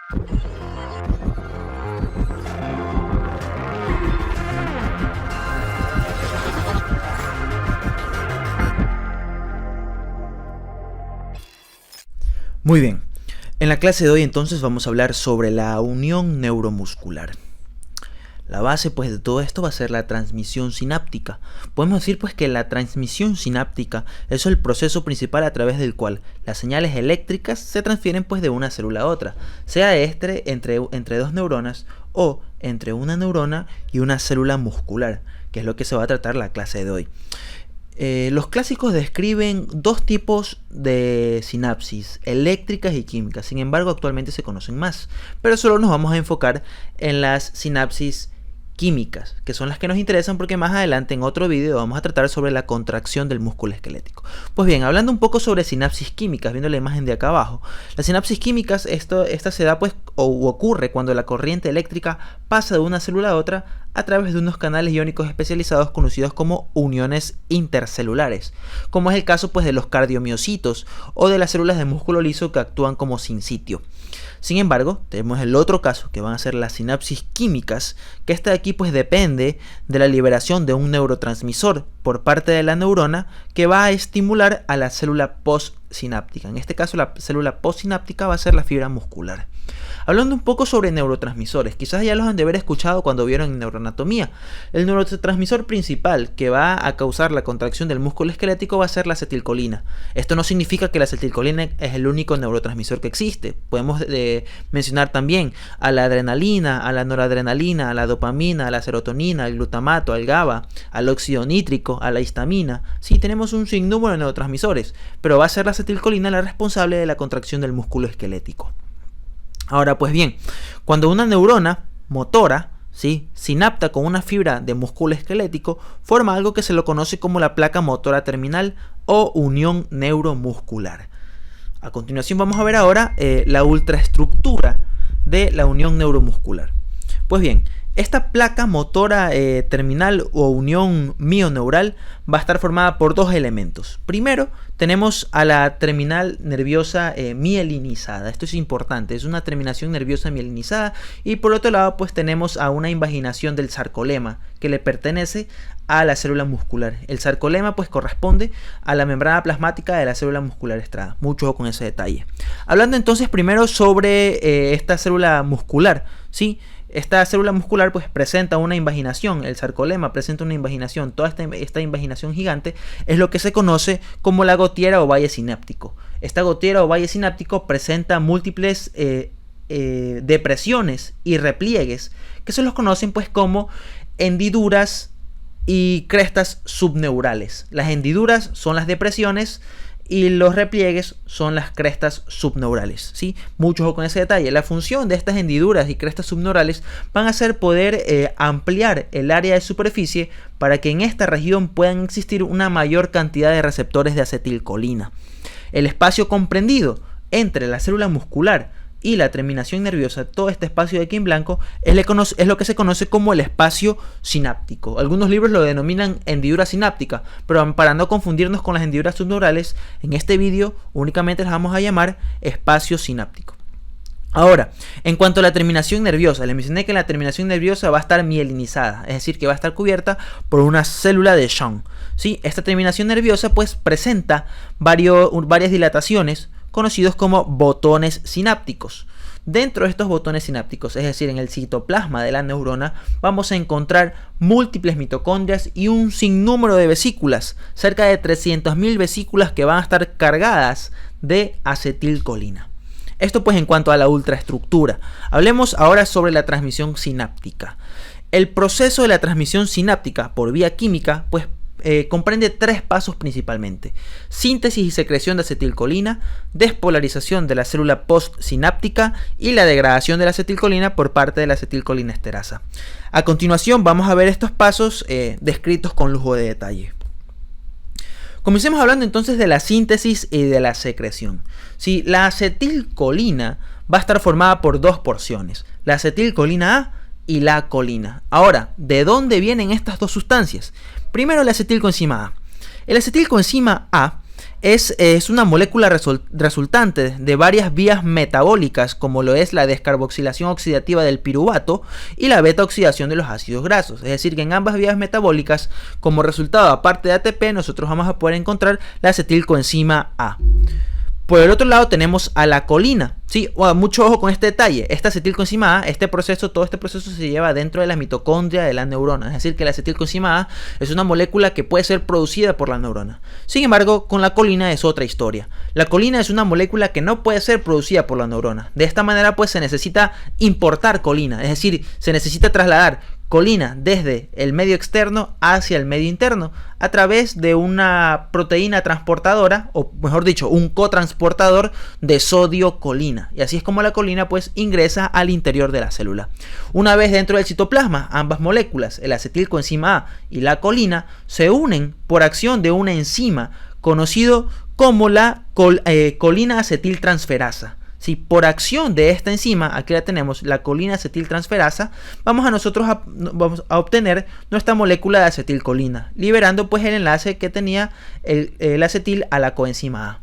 Muy bien, en la clase de hoy entonces vamos a hablar sobre la unión neuromuscular. La base pues de todo esto va a ser la transmisión sináptica. Podemos decir pues que la transmisión sináptica es el proceso principal a través del cual las señales eléctricas se transfieren pues de una célula a otra, sea entre dos neuronas o entre una neurona y una célula muscular, que es lo que se va a tratar la clase de hoy. Los clásicos describen dos tipos de sinapsis, eléctricas y químicas. Sin embargo, actualmente se conocen más, pero solo nos vamos a enfocar en las sinapsis químicas, que son las que nos interesan porque más adelante en otro vídeo vamos a tratar sobre la contracción del músculo esquelético. Pues bien, hablando un poco sobre sinapsis químicas, viendo la imagen de acá abajo, las sinapsis químicas, esta se da pues o ocurre cuando la corriente eléctrica pasa de una célula a otra a través de unos canales iónicos especializados conocidos como uniones intercelulares, como es el caso pues de los cardiomiocitos o de las células de músculo liso que actúan como sinsitio. Sin embargo, tenemos el otro caso, que van a ser las sinapsis químicas, que esta de aquí pues depende de la liberación de un neurotransmisor por parte de la neurona que va a estimular a la célula postsináptica. En este caso la célula postsináptica va a ser la fibra muscular. Hablando un poco sobre neurotransmisores, quizás ya los han de haber escuchado cuando vieron en neuroanatomía. El neurotransmisor principal que va a causar la contracción del músculo esquelético va a ser la acetilcolina. Esto no significa que la acetilcolina es el único neurotransmisor que existe. Podemos mencionar también a la adrenalina, a la noradrenalina, a la dopamina, a la serotonina, al glutamato, al GABA, al óxido nítrico, a la histamina. Sí, tenemos un sinnúmero de neurotransmisores, pero va a ser la acetilcolina la responsable de la contracción del músculo esquelético. Ahora pues bien, cuando una neurona motora, ¿sí?, sinapta con una fibra de músculo esquelético, forma algo que se lo conoce como la placa motora terminal o unión neuromuscular. A continuación vamos a ver ahora la ultraestructura de la unión neuromuscular. Pues bien, esta placa motora terminal o unión mioneural va a estar formada por dos elementos. Primero, tenemos a la terminal nerviosa mielinizada. Esto es importante, es una terminación nerviosa mielinizada. Y por otro lado, pues tenemos a una invaginación del sarcolema que le pertenece a la célula muscular. El sarcolema pues corresponde a la membrana plasmática de la célula muscular estrada. Mucho ojo con ese detalle. Hablando entonces primero sobre esta célula muscular, ¿sí? Esta célula muscular pues presenta una invaginación, el sarcolema presenta una invaginación, toda esta invaginación gigante es lo que se conoce como la gotiera o valle sináptico. Esta gotiera o valle sináptico presenta múltiples depresiones y repliegues que se los conocen pues como hendiduras y crestas subneurales. Las hendiduras son las depresiones y los repliegues son las crestas subneurales, ¿sí? Mucho ojo con ese detalle. La función de estas hendiduras y crestas subneurales van a ser poder ampliar el área de superficie para que en esta región puedan existir una mayor cantidad de receptores de acetilcolina. El espacio comprendido entre la célula muscular y la terminación nerviosa, todo este espacio de aquí en blanco, es lo que se conoce como el espacio sináptico. Algunos libros lo denominan hendidura sináptica, pero para no confundirnos con las hendiduras subneurales, en este vídeo únicamente las vamos a llamar espacio sináptico. Ahora, en cuanto a la terminación nerviosa, les mencioné que la terminación nerviosa va a estar mielinizada, es decir, que va a estar cubierta por una célula de Schwann, ¿sí? Esta terminación nerviosa pues presenta varias dilataciones, conocidos como botones sinápticos. Dentro de estos botones sinápticos, es decir, en el citoplasma de la neurona, vamos a encontrar múltiples mitocondrias y un sinnúmero de vesículas, cerca de 300.000 vesículas que van a estar cargadas de acetilcolina. Esto pues en cuanto a la ultraestructura. Hablemos ahora sobre la transmisión sináptica. El proceso de la transmisión sináptica por vía química pues comprende tres pasos principalmente: síntesis y secreción de acetilcolina, despolarización de la célula postsináptica y la degradación de la acetilcolina por parte de la acetilcolina esterasa. A continuación vamos a ver estos pasos descritos con lujo de detalle. Comencemos hablando entonces de la síntesis y de la secreción. Sí, la acetilcolina va a estar formada por dos porciones, la acetilcolina A y la colina. Ahora, ¿de dónde vienen estas dos sustancias? Primero, la acetilcoenzima A. El acetilcoenzima A es una molécula resultante de varias vías metabólicas, como lo es la descarboxilación oxidativa del piruvato y la beta oxidación de los ácidos grasos. Es decir, que en ambas vías metabólicas, como resultado aparte de ATP, nosotros vamos a poder encontrar la acetilcoenzima A. Por el otro lado tenemos a la colina, ¿sí? Mucho ojo con este detalle. Esta acetilcoenzima A, todo este proceso se lleva dentro de la mitocondria de la neurona. Es decir, que la acetilcoenzima A es una molécula que puede ser producida por la neurona. Sin embargo, con la colina es otra historia. La colina es una molécula que no puede ser producida por la neurona. De esta manera, pues se necesita importar colina. Es decir, se necesita trasladar colina desde el medio externo hacia el medio interno a través de una proteína transportadora, o mejor dicho, un cotransportador de sodio-colina. Y así es como la colina pues ingresa al interior de la célula. Una vez dentro del citoplasma, ambas moléculas, el acetilcoenzima A y la colina, se unen por acción de una enzima conocido como la colina acetiltransferasa. Si por acción de esta enzima, aquí la tenemos, la colina acetiltransferasa, vamos a obtener nuestra molécula de acetilcolina, liberando pues el enlace que tenía el acetil a la coenzima A.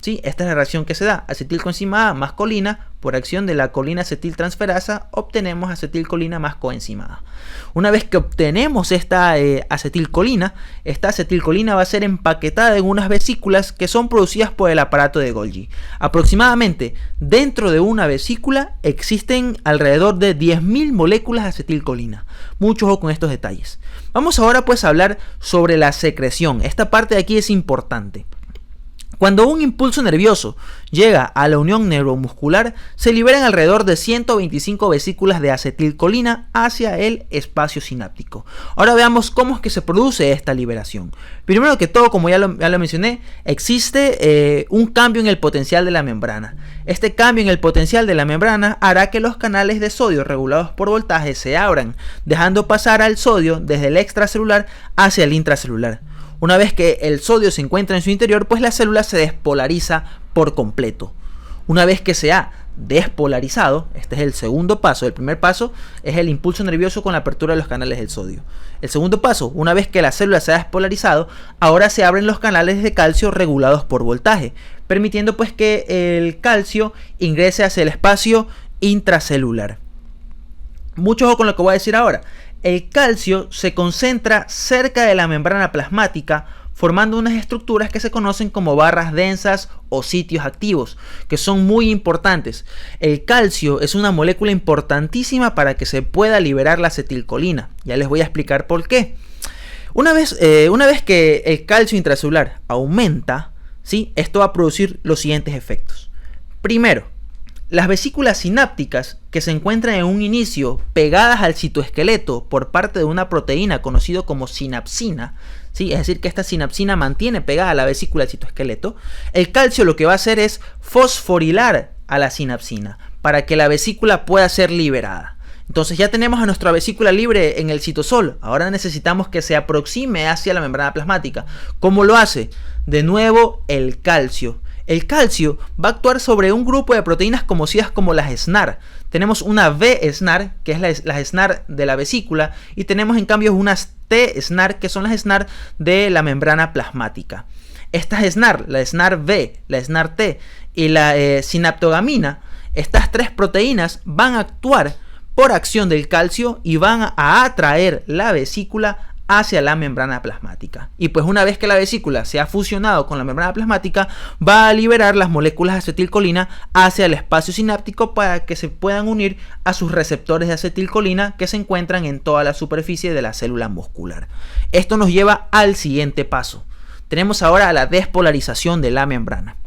¿Sí? Esta es la reacción que se da, acetilcoenzima A más colina, por acción de la colina acetiltransferasa, obtenemos acetilcolina más coenzima A. Una vez que obtenemos esta acetilcolina va a ser empaquetada en unas vesículas que son producidas por el aparato de Golgi. Aproximadamente dentro de una vesícula existen alrededor de 10.000 moléculas de acetilcolina. Mucho ojo con estos detalles. Vamos ahora pues a hablar sobre la secreción. Esta parte de aquí es importante. Cuando un impulso nervioso llega a la unión neuromuscular, se liberan alrededor de 125 vesículas de acetilcolina hacia el espacio sináptico. Ahora veamos cómo es que se produce esta liberación. Primero que todo, como ya lo mencioné, existe un cambio en el potencial de la membrana. Este cambio en el potencial de la membrana hará que los canales de sodio regulados por voltaje se abran, dejando pasar al sodio desde el extracelular hacia el intracelular. Una vez que el sodio se encuentra en su interior, pues la célula se despolariza por completo. Una vez que se ha despolarizado, este es el segundo paso. El primer paso es el impulso nervioso con la apertura de los canales del sodio. El segundo paso, una vez que la célula se ha despolarizado, ahora se abren los canales de calcio regulados por voltaje, permitiendo pues que el calcio ingrese hacia el espacio intracelular. Mucho ojo con lo que voy a decir ahora. El calcio se concentra cerca de la membrana plasmática, formando unas estructuras que se conocen como barras densas o sitios activos, que son muy importantes. El calcio es una molécula importantísima para que se pueda liberar la acetilcolina. Ya les voy a explicar por qué. Una vez que el calcio intracelular aumenta, ¿sí? Esto va a producir los siguientes efectos. Primero, las vesículas sinápticas que se encuentran en un inicio pegadas al citoesqueleto por parte de una proteína conocido como sinapsina, ¿sí? Es decir, que esta sinapsina mantiene pegada a la vesícula del citoesqueleto. El calcio lo que va a hacer es fosforilar a la sinapsina para que la vesícula pueda ser liberada. Entonces ya tenemos a nuestra vesícula libre en el citosol. Ahora necesitamos que se aproxime hacia la membrana plasmática. ¿Cómo lo hace? De nuevo, el calcio. El calcio va a actuar sobre un grupo de proteínas conocidas como las SNAR. Tenemos una V-SNAR, que es la SNAR de la vesícula, y tenemos en cambio unas T-SNAR, que son las SNAR de la membrana plasmática. Estas SNAR, la SNAR V, la SNAR T y la sinaptogamina, estas tres proteínas van a actuar por acción del calcio y van a atraer la vesícula hacia la membrana plasmática. Y pues una vez que la vesícula se ha fusionado con la membrana plasmática, va a liberar las moléculas de acetilcolina hacia el espacio sináptico para que se puedan unir a sus receptores de acetilcolina que se encuentran en toda la superficie de la célula muscular. Esto nos lleva al siguiente paso. Tenemos ahora la despolarización de la membrana.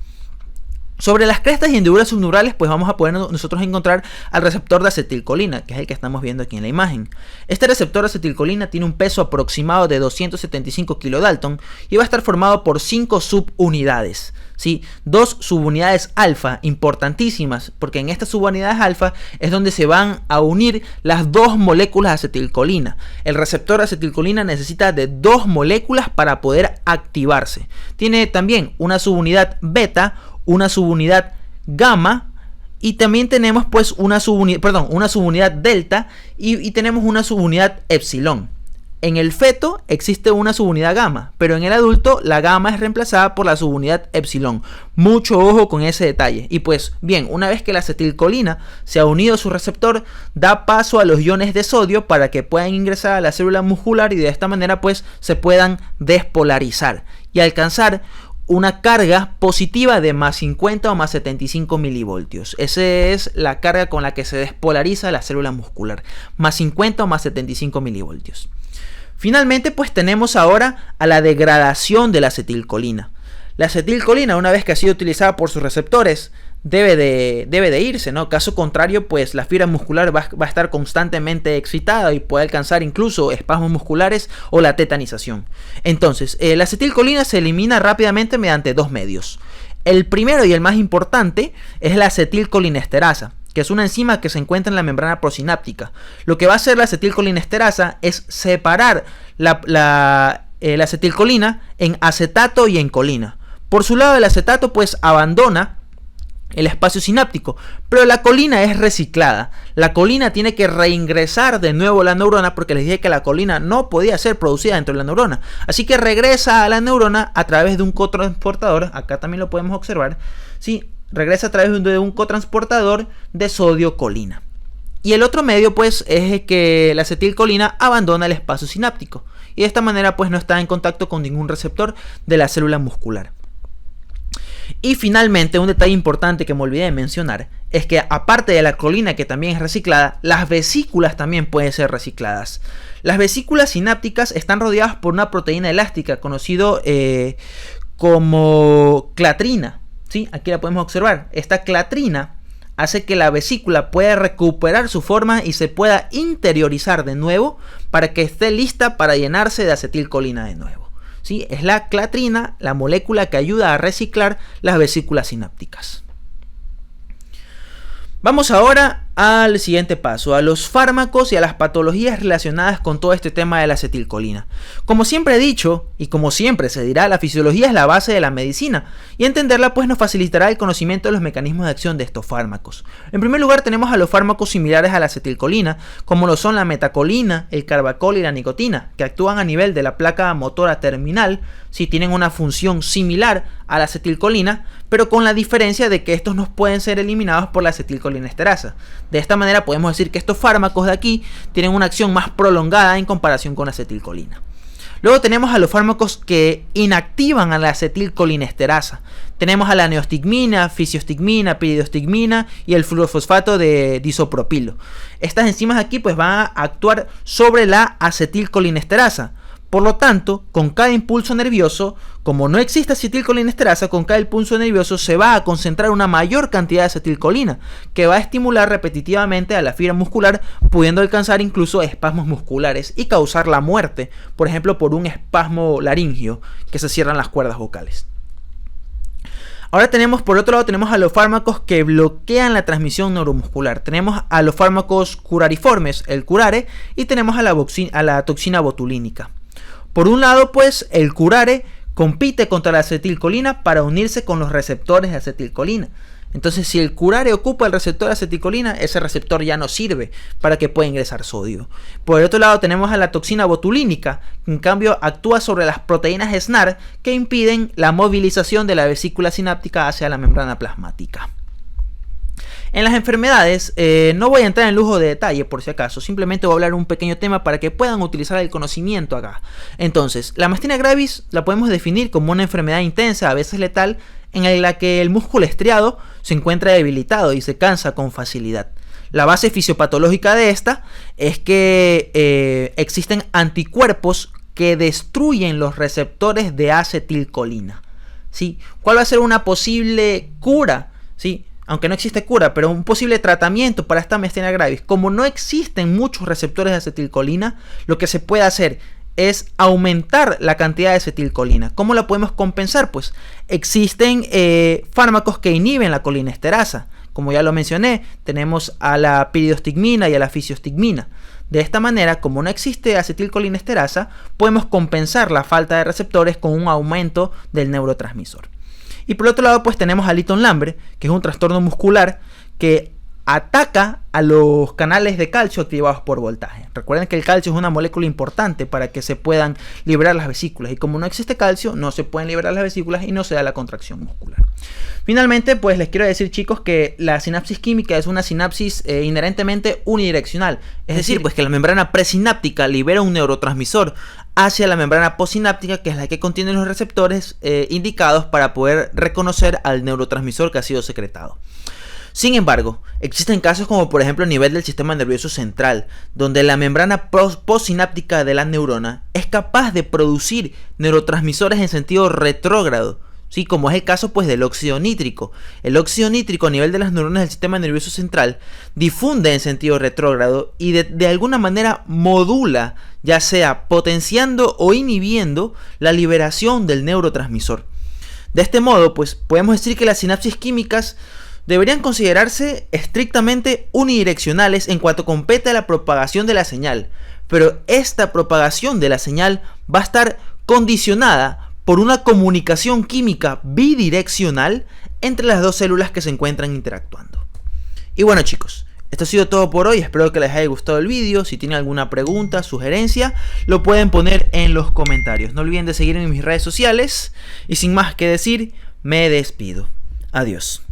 Sobre las crestas y hendiduras subneurales, pues vamos a poder nosotros encontrar al receptor de acetilcolina, que es el que estamos viendo aquí en la imagen. Este receptor de acetilcolina tiene un peso aproximado de 275 kilodalton y va a estar formado por 5 subunidades. ¿Sí? 2 subunidades alfa, importantísimas, porque en estas subunidades alfa es donde se van a unir las 2 moléculas de acetilcolina. El receptor de acetilcolina necesita de 2 moléculas para poder activarse. Tiene también una subunidad beta, una subunidad gamma, y también tenemos pues una subunidad delta y tenemos una subunidad epsilon. En el feto existe una subunidad gamma, pero en el adulto la gamma es reemplazada por la subunidad epsilon. Mucho ojo con ese detalle. Y pues bien, una vez que la acetilcolina se ha unido a su receptor, da paso a los iones de sodio para que puedan ingresar a la célula muscular y de esta manera pues se puedan despolarizar y alcanzar una carga positiva de más 50 o más 75 milivoltios. Esa es la carga con la que se despolariza la célula muscular. Más 50 o más 75 milivoltios. Finalmente, pues tenemos ahora a la degradación de la acetilcolina. La acetilcolina, una vez que ha sido utilizada por sus receptores, debe de irse, ¿no? Caso contrario, pues la fibra muscular va a estar constantemente excitada y puede alcanzar incluso espasmos musculares o la tetanización. Entonces, la acetilcolina se elimina rápidamente mediante dos medios. El primero y el más importante es la acetilcolinesterasa, que es una enzima que se encuentra en la membrana prosináptica. Lo que va a hacer la acetilcolinesterasa es separar la acetilcolina en acetato y en colina. Por su lado, el acetato pues abandona el espacio sináptico, pero la colina es reciclada. La colina tiene que reingresar de nuevo a la neurona porque les dije que la colina no podía ser producida dentro de la neurona. Así que regresa a la neurona a través de un cotransportador. Acá también lo podemos observar. Sí, regresa a través de un cotransportador de sodio-colina. Y el otro medio pues es que la acetilcolina abandona el espacio sináptico y de esta manera pues no está en contacto con ningún receptor de la célula muscular. Y finalmente, un detalle importante que me olvidé de mencionar es que aparte de la colina, que también es reciclada, las vesículas también pueden ser recicladas. Las vesículas sinápticas están rodeadas por una proteína elástica conocido como clatrina. ¿Sí? Aquí la podemos observar. Esta clatrina hace que la vesícula pueda recuperar su forma y se pueda interiorizar de nuevo para que esté lista para llenarse de acetilcolina de nuevo. ¿Sí? Es la clatrina, la molécula que ayuda a reciclar las vesículas sinápticas. Vamos ahora al siguiente paso, a los fármacos y a las patologías relacionadas con todo este tema de la acetilcolina. Como siempre he dicho, y como siempre se dirá, la fisiología es la base de la medicina, y entenderla pues nos facilitará el conocimiento de los mecanismos de acción de estos fármacos. En primer lugar tenemos a los fármacos similares a la acetilcolina, como lo son la metacolina, el carbacol y la nicotina, que actúan a nivel de la placa motora terminal, si tienen una función similar a la acetilcolina, pero con la diferencia de que estos no pueden ser eliminados por la acetilcolinesterasa. De esta manera podemos decir que estos fármacos de aquí tienen una acción más prolongada en comparación con la acetilcolina. Luego tenemos a los fármacos que inactivan a la acetilcolinesterasa. Tenemos a la neostigmina, fisiostigmina, piridostigmina y el fluorofosfato de disopropilo. Estas enzimas aquí pues van a actuar sobre la acetilcolinesterasa. Por lo tanto, con cada impulso nervioso, como no existe acetilcolinesterasa, con cada impulso nervioso se va a concentrar una mayor cantidad de acetilcolina, que va a estimular repetitivamente a la fibra muscular, pudiendo alcanzar incluso espasmos musculares y causar la muerte, por ejemplo por un espasmo laringio, que se cierran las cuerdas vocales. Ahora por otro lado, tenemos a los fármacos que bloquean la transmisión neuromuscular. Tenemos a los fármacos curariformes, el curare, y tenemos a la toxina botulínica. Por un lado, pues, el curare compite contra la acetilcolina para unirse con los receptores de acetilcolina. Entonces, si el curare ocupa el receptor de acetilcolina, ese receptor ya no sirve para que pueda ingresar sodio. Por el otro lado, tenemos a la toxina botulínica, que en cambio actúa sobre las proteínas SNAR que impiden la movilización de la vesícula sináptica hacia la membrana plasmática. En las enfermedades, no voy a entrar en lujo de detalle por si acaso, simplemente voy a hablar un pequeño tema para que puedan utilizar el conocimiento acá. Entonces, la myasthenia gravis la podemos definir como una enfermedad intensa, a veces letal, en la que el músculo estriado se encuentra debilitado y se cansa con facilidad. La base fisiopatológica de esta es que existen anticuerpos que destruyen los receptores de acetilcolina. ¿Sí? ¿Cuál va a ser una posible cura? ¿Sí? Aunque no existe cura, pero un posible tratamiento para esta myasthenia gravis. Como no existen muchos receptores de acetilcolina, lo que se puede hacer es aumentar la cantidad de acetilcolina. ¿Cómo la podemos compensar? Pues existen fármacos que inhiben la colinesterasa. Como ya lo mencioné, tenemos a la piridostigmina y a la fisiostigmina. De esta manera, como no existe acetilcolinesterasa, podemos compensar la falta de receptores con un aumento del neurotransmisor. Y por otro lado, pues tenemos a Lytton-Lambre, que es un trastorno muscular que ataca a los canales de calcio activados por voltaje. Recuerden que el calcio es una molécula importante para que se puedan liberar las vesículas, y como no existe calcio, no se pueden liberar las vesículas y no se da la contracción muscular. Finalmente, pues les quiero decir, chicos, que la sinapsis química es una sinapsis inherentemente unidireccional, es decir, pues que la membrana presináptica libera un neurotransmisor hacia la membrana postsináptica, que es la que contiene los receptores indicados para poder reconocer al neurotransmisor que ha sido secretado. Sin embargo, existen casos como por ejemplo a nivel del sistema nervioso central, donde la membrana postsináptica de la neurona es capaz de producir neurotransmisores en sentido retrógrado, ¿sí? Como es el caso pues del óxido nítrico. El óxido nítrico a nivel de las neuronas del sistema nervioso central difunde en sentido retrógrado y de alguna manera modula, ya sea potenciando o inhibiendo la liberación del neurotransmisor. De este modo, pues podemos decir que las sinapsis químicas deberían considerarse estrictamente unidireccionales en cuanto compete a la propagación de la señal, pero esta propagación de la señal va a estar condicionada por una comunicación química bidireccional entre las dos células que se encuentran interactuando. Y bueno, chicos, esto ha sido todo por hoy, espero que les haya gustado el vídeo. Si tienen alguna pregunta, sugerencia, lo pueden poner en los comentarios. No olviden de seguirme en mis redes sociales y sin más que decir, me despido. Adiós.